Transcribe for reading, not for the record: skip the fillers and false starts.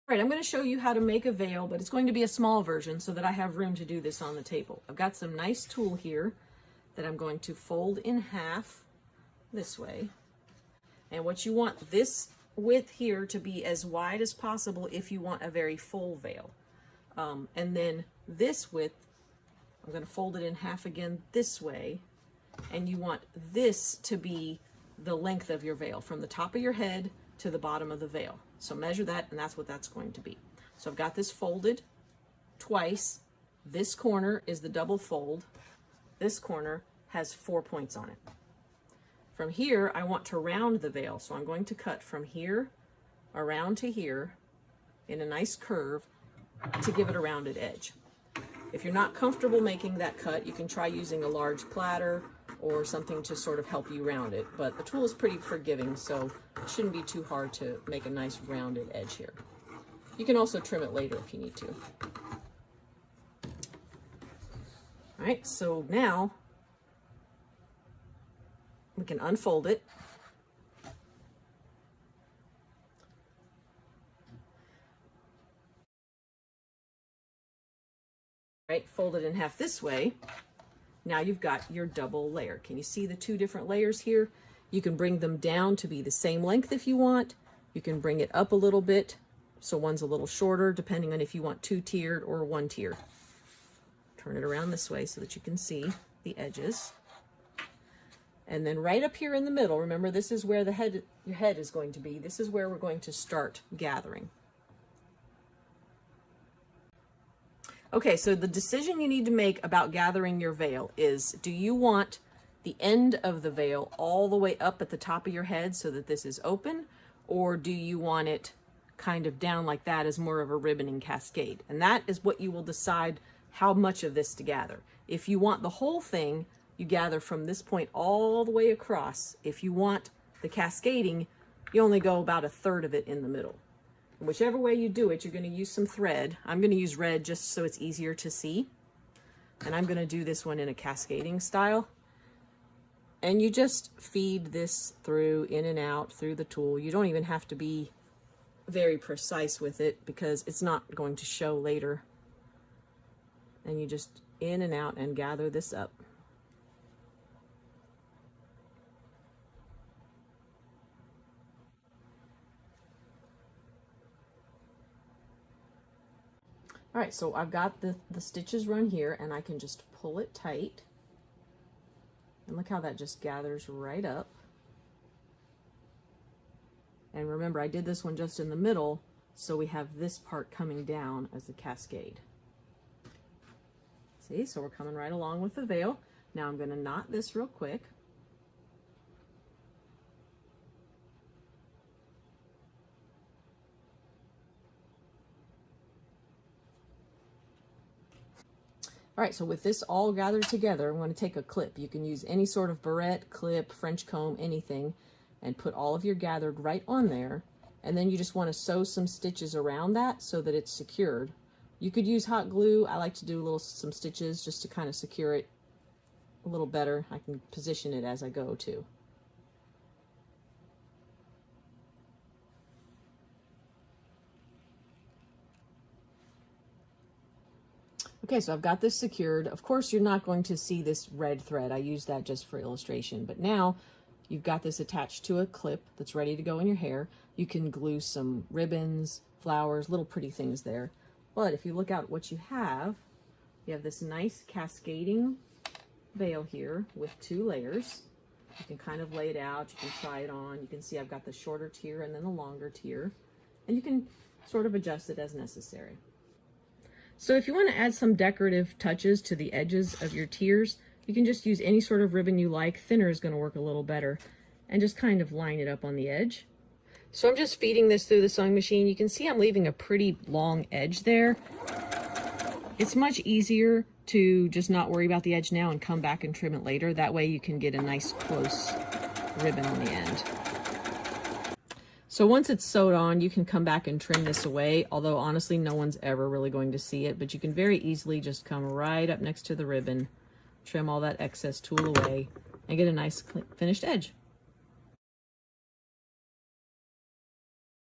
All right, I'm going to show you how to make a veil, but it's going to be a small version so that I have room to do this on the table. I've got some nice tulle here that I'm going to fold in half this way. And what you want this width here to be as wide as possible if you want a very full veil. And then this width, I'm going to fold it in half again this way. And you want this to be the length of your veil from the top of your head to the bottom of the veil. So measure that, and that's what that's going to be. So I've got this folded twice. This corner is the double fold. This corner has 4 points on it. From here, I want to round the veil. So I'm going to cut from here around to here in a nice curve to give it a rounded edge. If you're not comfortable making that cut, you can try using a large platter or something to sort of help you round it. But the tool is pretty forgiving, so it shouldn't be too hard to make a nice rounded edge here. You can also trim it later if you need to. All right, so now we can unfold it. Right, fold it in half this way. Now you've got your double layer. Can you see the two different layers here? You can bring them down to be the same length if you want. You can bring it up a little bit, so one's a little shorter, depending on if you want two-tiered or one-tiered. Turn it around this way so that you can see the edges. And then right up here in the middle, remember this is where your head is going to be. This is where we're going to start gathering. Okay, so the decision you need to make about gathering your veil is, do you want the end of the veil all the way up at the top of your head so that this is open, or do you want it kind of down like that as more of a ribboning cascade? And that is what you will decide how much of this to gather. If you want the whole thing, you gather from this point all the way across. If you want the cascading, you only go about 1/3 of it in the middle. And whichever way you do it, you're going to use some thread. I'm going to use red just so it's easier to see. And I'm going to do this one in a cascading style. And you just feed this through, in and out, through the tool. You don't even have to be very precise with it because it's not going to show later. And you just in and out and gather this up. All right, so I've got the stitches run here, and I can just pull it tight. And look how that just gathers right up. And remember, I did this one just in the middle, so we have this part coming down as a cascade. See, so we're coming right along with the veil. Now I'm going to knot this real quick. All right, so with this all gathered together, I'm going to take a clip. You can use any sort of barrette, clip, French comb, anything, and put all of your gathered right on there. And then you just want to sew some stitches around that so that it's secured. You could use hot glue. I like to do some stitches just to kind of secure it a little better. I can position it as I go too. Okay, so I've got this secured. Of course, you're not going to see this red thread. I use that just for illustration. But now you've got this attached to a clip that's ready to go in your hair. You can glue some ribbons, flowers, little pretty things there. But if you look at what you have this nice cascading veil here with 2 layers. You can kind of lay it out. You can try it on. You can see I've got the shorter tier and then the longer tier. And you can sort of adjust it as necessary. So if you want to add some decorative touches to the edges of your tiers, you can just use any sort of ribbon you like. Thinner is going to work a little better. And just kind of line it up on the edge. So I'm just feeding this through the sewing machine. You can see I'm leaving a pretty long edge there. It's much easier to just not worry about the edge now and come back and trim it later. That way you can get a nice close ribbon on the end. So once it's sewed on, you can come back and trim this away, although honestly no one's ever really going to see it, but you can very easily just come right up next to the ribbon, trim all that excess tulle away, and get a nice finished edge.